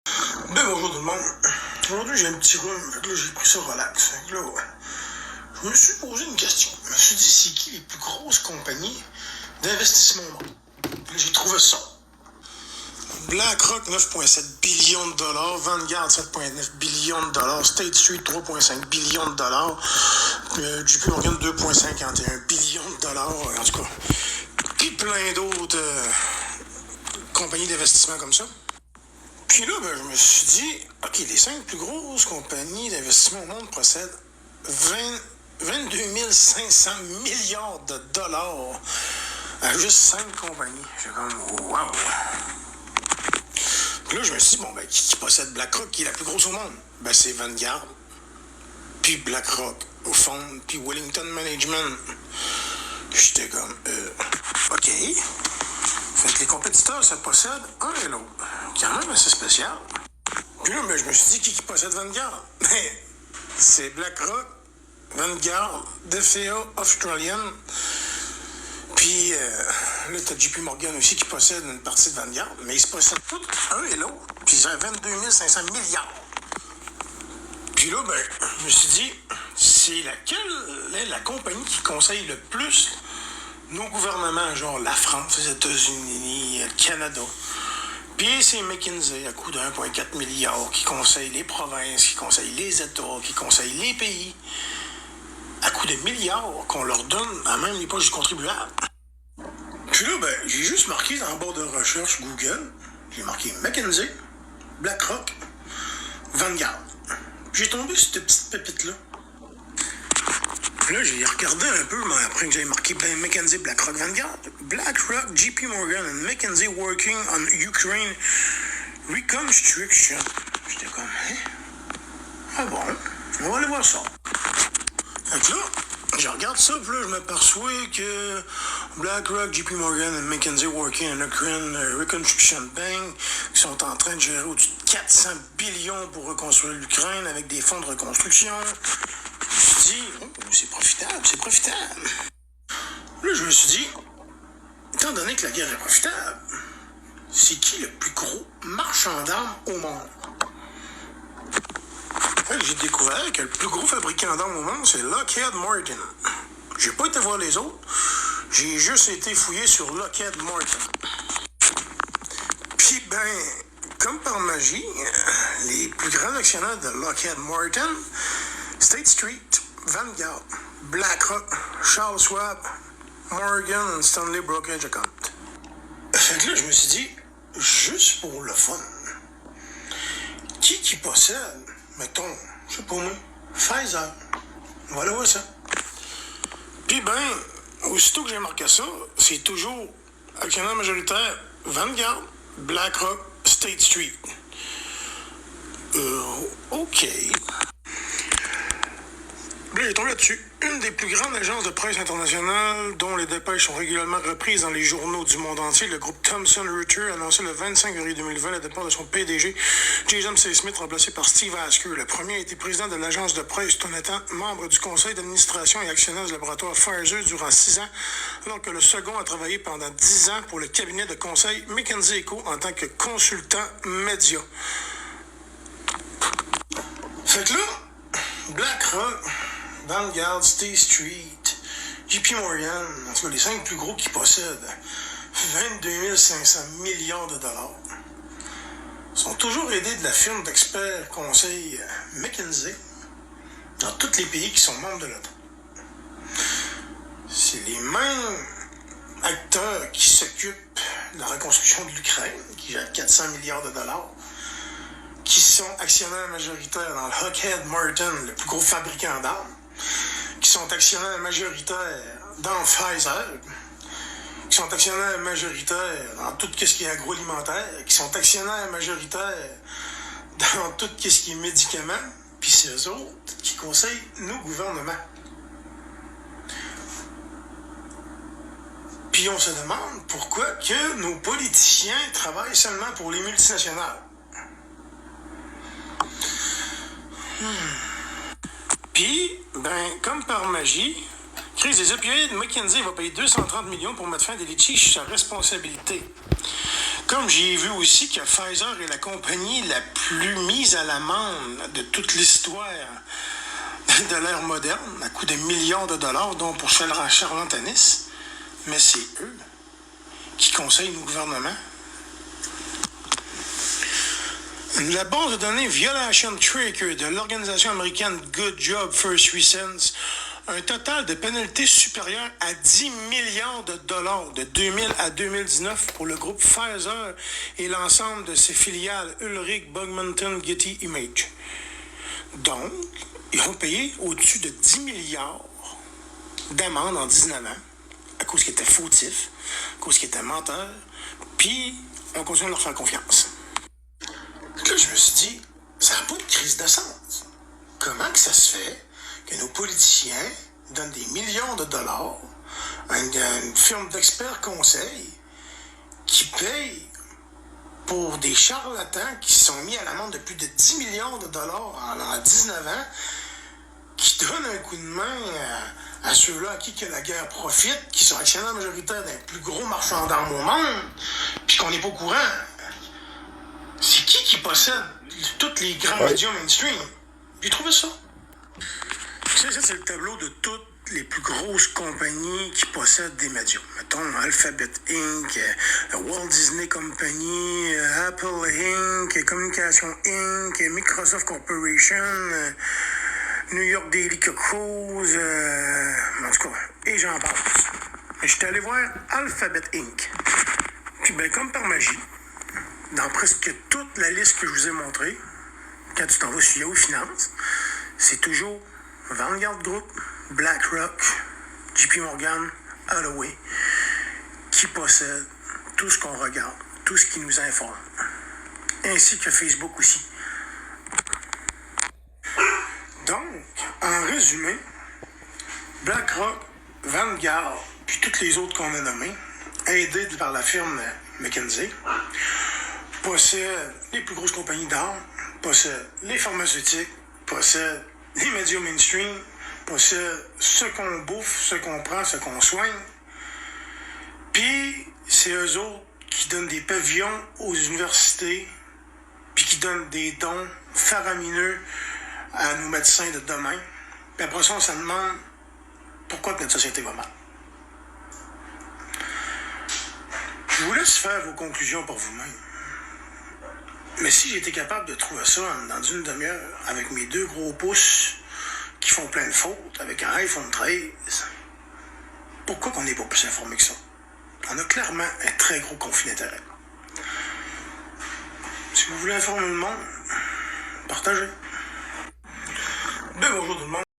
Ben bonjour tout le monde. Aujourd'hui j'ai un petit rhume, fait que là j'ai pris ça relax. Fait que là, je me suis posé une question. Je me suis dit c'est qui les plus grosses compagnies d'investissement au monde? Puis là, j'ai trouvé ça. BlackRock 9,7 billions de dollars, Vanguard 7,9 billions de dollars, State Street 3,5 billions de dollars, JP Morgan 2,51 billions de dollars, en tout cas. Puis plein d'autres compagnies d'investissement comme ça. Puis là, ben, je me suis dit, OK, les 5 plus grosses compagnies d'investissement au monde possèdent 22 500 milliards de dollars à juste 5 compagnies. J'étais comme, wow! Puis là, je me suis dit, bon, ben, qui possède BlackRock, qui est la plus grosse au monde? Ben, c'est Vanguard, puis BlackRock, au fond, puis Wellington Management. J'étais comme, OK. Fait que les compétiteurs, ça possède un et l'autre. Quand même assez spécial. Puis là, ben, je me suis dit, qui possède Vanguard? Ben, c'est BlackRock, Vanguard, DFA Australian, puis là, t'as JP Morgan aussi qui possède une partie de Vanguard, mais ils se possèdent tous un et l'autre, puis ils ont 22 500 milliards. Puis là, ben, je me suis dit, c'est laquelle est la compagnie qui conseille le plus nos gouvernements, genre la France, les États-Unis, le Canada. Puis c'est McKinsey, à coût de 1,4 milliard, qui conseille les provinces, qui conseille les États, qui conseille les pays, à coût de milliards qu'on leur donne à même les poches du contribuable. Puis là, ben, j'ai juste marqué dans le bord de recherche Google, j'ai marqué McKinsey, BlackRock, Vanguard. J'ai tombé sur cette petite pépite-là. Là, j'ai regardé un peu, mais après que j'ai marqué McKinsey, BlackRock, Vanguard. BlackRock, JP Morgan and McKinsey working on Ukraine reconstruction. J'étais comme, hein? Ah bon? On va aller voir ça. Fait que là, je regarde ça, puis là, je m'aperçois que BlackRock, JP Morgan et McKinsey working on Ukraine Reconstruction Bank qui sont en train de gérer au-dessus de 400 billions pour reconstruire l'Ukraine avec des fonds de reconstruction. Je me suis dit, oh, c'est profitable, c'est profitable. Là, je me suis dit, étant donné que la guerre est profitable, c'est qui le plus gros marchand d'armes au monde? Fait que j'ai découvert que le plus gros fabricant d'armes au monde, c'est Lockheed Martin. J'ai pas été voir les autres, j'ai juste été fouillé sur Lockheed Martin. Puis ben, comme par magie, les plus grands actionnaires de Lockheed Martin, State Street, Vanguard, BlackRock, Charles Schwab, Morgan Stanley Brokerage Account. Fait que là, je me suis dit, juste pour le fun, qui possède, mettons, je sais pas moi, Pfizer? Voilà, ouais ça. Puis ben, aussitôt que j'ai marqué ça, c'est toujours actionnaire majoritaire Vanguard, BlackRock, State Street. OK. Là, il est tombé là-dessus. Une des plus grandes agences de presse internationales, dont les dépêches sont régulièrement reprises dans les journaux du monde entier, le groupe Thomson Reuters a annoncé le 25 février 2020 le départ de son PDG, Jason C. Smith, remplacé par Steve Asker. Le premier a été président de l'agence de presse tout en étant membre du conseil d'administration et actionnaire du laboratoire Pfizer durant 6 ans, alors que le second a travaillé pendant 10 ans pour le cabinet de conseil McKinsey & Co. en tant que consultant média. Fait que là, BlackRock, Vanguard, State Street, JP Morgan, en tout cas les 5 plus gros qui possèdent 22 500 milliards de dollars, sont toujours aidés de la firme d'experts conseil McKinsey dans tous les pays qui sont membres de l'OTAN. C'est les mêmes acteurs qui s'occupent de la reconstruction de l'Ukraine, qui gèrent 400 milliards de dollars, qui sont actionnaires majoritaires dans Lockheed Martin, le plus gros fabricant d'armes, qui sont actionnaires majoritaires dans Pfizer, qui sont actionnaires majoritaires dans tout ce qui est agroalimentaire, qui sont actionnaires majoritaires dans tout ce qui est médicaments, puis c'est eux autres qui conseillent nos gouvernements. Puis on se demande pourquoi que nos politiciens travaillent seulement pour les multinationales. Puis, ben, comme par magie, crise des opioïdes, McKinsey va payer 230 millions pour mettre fin à des litiges sur sa responsabilité. Comme j'ai vu aussi que Pfizer est la compagnie la plus mise à l'amende de toute l'histoire de l'ère moderne, à coût de millions de dollars, dont pour charlatanisme, mais c'est eux qui conseillent nos gouvernements. La base de données Violation Tracker de l'organisation américaine Good Job First Recents a un total de pénalités supérieures à 10 milliards de dollars de 2000 à 2019 pour le groupe Pfizer et l'ensemble de ses filiales Ulrich, Bugmanton, Getty Image. Donc, ils ont payé au-dessus de 10 milliards d'amendes en 19 ans à cause qu'ils étaient fautifs, à cause qu'ils étaient menteurs, puis on continue de leur faire confiance. Là, je me suis dit, ça n'a pas de crise de sens. Comment que ça se fait que nos politiciens donnent des millions de dollars à une firme d'experts conseils qui paye pour des charlatans qui se sont mis à l'amende de plus de 10 millions de dollars en 19 ans, qui donnent un coup de main à ceux-là à qui que la guerre profite, qui sont actionnaires majoritaires des plus gros marchands d'armes au monde, puis qu'on n'est pas au courant. C'est qui possède tous les grands médias mainstream? J'ai trouvé ça. Ça, c'est le tableau de toutes les plus grosses compagnies qui possèdent des médias. Mettons Alphabet Inc., Walt Disney Company, Apple Inc., Communication Inc., Microsoft Corporation, New York Daily Cocos, en tout cas, et j'en passe. Je suis allé voir Alphabet Inc. Puis ben, comme par magie, dans presque toute la liste que je vous ai montrée, quand tu t'en vas sur Yahoo Finance, c'est toujours Vanguard Group, BlackRock, JP Morgan, Hathaway, qui possèdent tout ce qu'on regarde, tout ce qui nous informe, ainsi que Facebook aussi. Donc, en résumé, BlackRock, Vanguard, puis toutes les autres qu'on a nommées, aidées par la firme McKinsey, possèdent les plus grosses compagnies d'armes, possèdent les pharmaceutiques, possèdent les médias mainstream, possèdent ce qu'on bouffe, ce qu'on prend, ce qu'on soigne. Puis, c'est eux autres qui donnent des pavillons aux universités, puis qui donnent des dons faramineux à nos médecins de demain. Puis après ça, on se demande pourquoi notre société va mal. Je vous laisse faire vos conclusions par vous-même. Mais si j'étais capable de trouver ça dans une demi-heure, avec mes 2 gros pouces qui font plein de fautes, avec un iPhone 13, pourquoi qu'on n'est pas plus informé que ça? On a clairement un très gros conflit d'intérêts. Si vous voulez informer le monde, partagez. Bonjour tout le monde.